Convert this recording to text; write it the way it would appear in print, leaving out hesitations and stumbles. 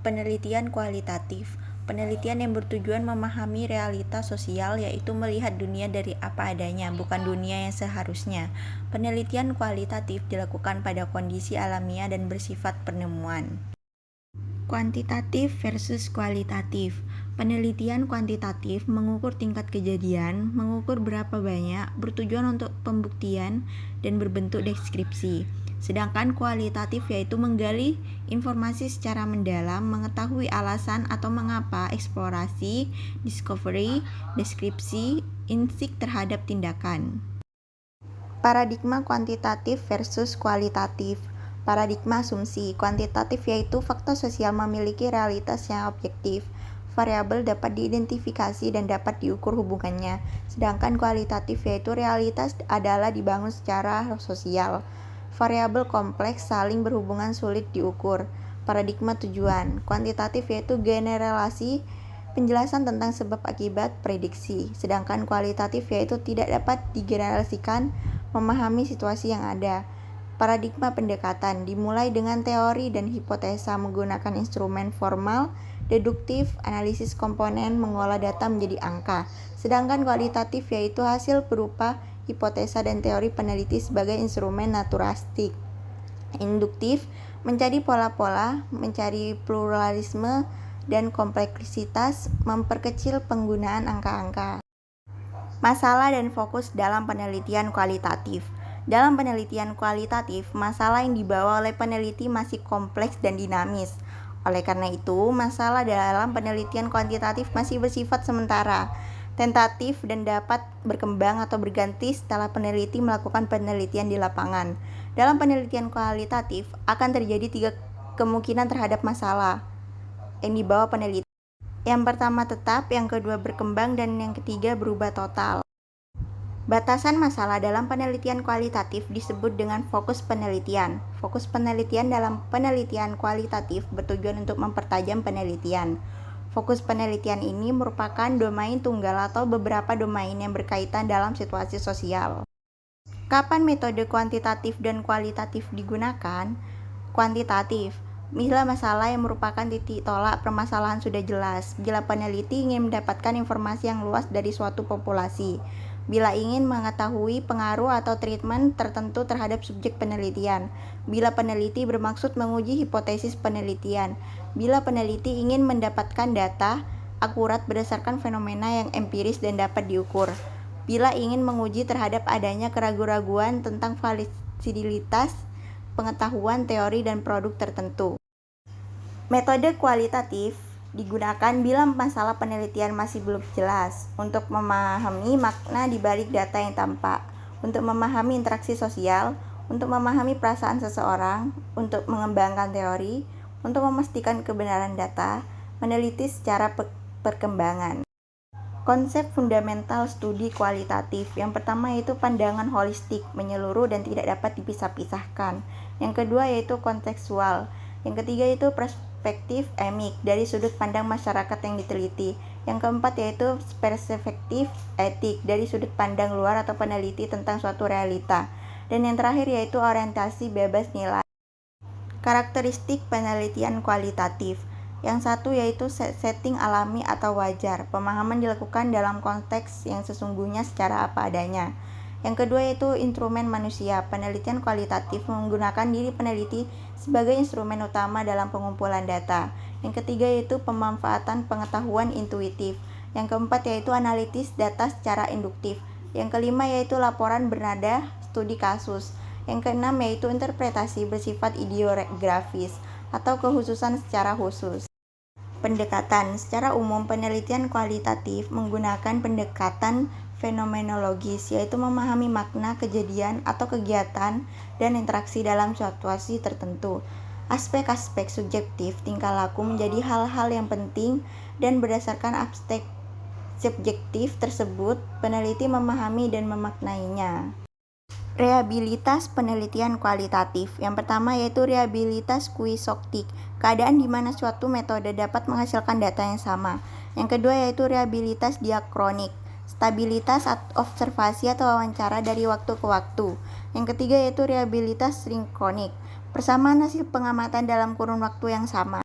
Penelitian kualitatif. Penelitian yang bertujuan memahami realitas sosial, yaitu melihat dunia dari apa adanya, bukan dunia yang seharusnya. Penelitian kualitatif dilakukan pada kondisi alamiah dan bersifat penemuan. Kuantitatif versus kualitatif. Penelitian kuantitatif mengukur tingkat kejadian, mengukur berapa banyak, bertujuan untuk pembuktian, dan berbentuk deskripsi. Sedangkan kualitatif yaitu menggali informasi secara mendalam, mengetahui alasan atau mengapa, eksplorasi, discovery, deskripsi, insight terhadap tindakan. Paradigma kuantitatif versus kualitatif. Paradigma asumsi. Kuantitatif yaitu fakta sosial memiliki realitas yang objektif. Variabel dapat diidentifikasi dan dapat diukur hubungannya. Sedangkan kualitatif yaitu realitas adalah dibangun secara sosial. Variabel kompleks saling berhubungan sulit diukur. Paradigma tujuan. Kuantitatif yaitu generalisasi, penjelasan tentang sebab akibat, prediksi. Sedangkan kualitatif yaitu tidak dapat digeneralisasikan, memahami situasi yang ada. Paradigma pendekatan dimulai dengan teori dan hipotesa menggunakan instrumen formal, deduktif, analisis komponen, mengolah data menjadi angka. Sedangkan kualitatif yaitu hasil berupa hipotesa dan teori peneliti sebagai instrumen naturalistik. Induktif, mencari pola-pola, mencari pluralisme dan kompleksitas, memperkecil penggunaan angka-angka. Masalah dan fokus dalam penelitian kualitatif. Dalam penelitian kualitatif, masalah yang dibawa oleh peneliti masih kompleks dan dinamis. Oleh karena itu, masalah dalam penelitian kuantitatif masih bersifat sementara, tentatif, dan dapat berkembang atau berganti setelah peneliti melakukan penelitian di lapangan. Dalam penelitian kualitatif, akan terjadi 3 kemungkinan terhadap masalah yang dibawa peneliti. Yang pertama tetap, yang kedua berkembang, dan yang ketiga berubah total. Batasan masalah dalam penelitian kualitatif disebut dengan fokus penelitian. Fokus penelitian dalam penelitian kualitatif bertujuan untuk mempertajam penelitian. Fokus penelitian ini merupakan domain tunggal atau beberapa domain yang berkaitan dalam situasi sosial. Kapan metode kuantitatif dan kualitatif digunakan? Kuantitatif, bila masalah yang merupakan titik tolak permasalahan sudah jelas, bila peneliti ingin mendapatkan informasi yang luas dari suatu populasi, bila ingin mengetahui pengaruh atau treatment tertentu terhadap subjek penelitian, bila peneliti bermaksud menguji hipotesis penelitian, bila peneliti ingin mendapatkan data akurat berdasarkan fenomena yang empiris dan dapat diukur, bila ingin menguji terhadap adanya keraguan-raguan tentang validitas pengetahuan, teori, dan produk tertentu. Metode kualitatif digunakan bila masalah penelitian masih belum jelas, untuk memahami makna di balik data yang tampak, untuk memahami interaksi sosial, untuk memahami perasaan seseorang, untuk mengembangkan teori, untuk memastikan kebenaran data, meneliti secara perkembangan. Konsep fundamental studi kualitatif. Yang pertama yaitu pandangan holistik, menyeluruh dan tidak dapat dipisah-pisahkan. Yang kedua yaitu kontekstual. Yang ketiga yaitu perspektif emik, dari sudut pandang masyarakat yang diteliti. Yang keempat yaitu perspektif etik, dari sudut pandang luar atau peneliti tentang suatu realita. Dan yang terakhir yaitu orientasi bebas nilai. Karakteristik penelitian kualitatif. Yang satu yaitu setting alami atau wajar. Pemahaman dilakukan dalam konteks yang sesungguhnya secara apa adanya. Yang kedua yaitu instrumen manusia. Penelitian kualitatif menggunakan diri peneliti sebagai instrumen utama dalam pengumpulan data. Yang ketiga yaitu pemanfaatan pengetahuan intuitif. Yang keempat yaitu analitis data secara induktif. Yang kelima yaitu laporan bernada studi kasus. Yang keenam yaitu interpretasi bersifat ideografis atau kekhususan secara khusus. Pendekatan. Secara umum, penelitian kualitatif menggunakan pendekatan fenomenologis, yaitu memahami makna kejadian atau kegiatan dan interaksi dalam situasi tertentu. Aspek-aspek subjektif tingkah laku menjadi hal-hal yang penting, dan berdasarkan aspek subjektif tersebut, peneliti memahami dan memaknainya. Reliabilitas penelitian kualitatif. Yang pertama yaitu reliabilitas quixotic, keadaan di mana suatu metode dapat menghasilkan data yang sama. Yang kedua yaitu reliabilitas diakronik, stabilitas observasi atau wawancara dari waktu ke waktu. Yang ketiga yaitu reliabilitas sinkronik, persamaan hasil pengamatan dalam kurun waktu yang sama.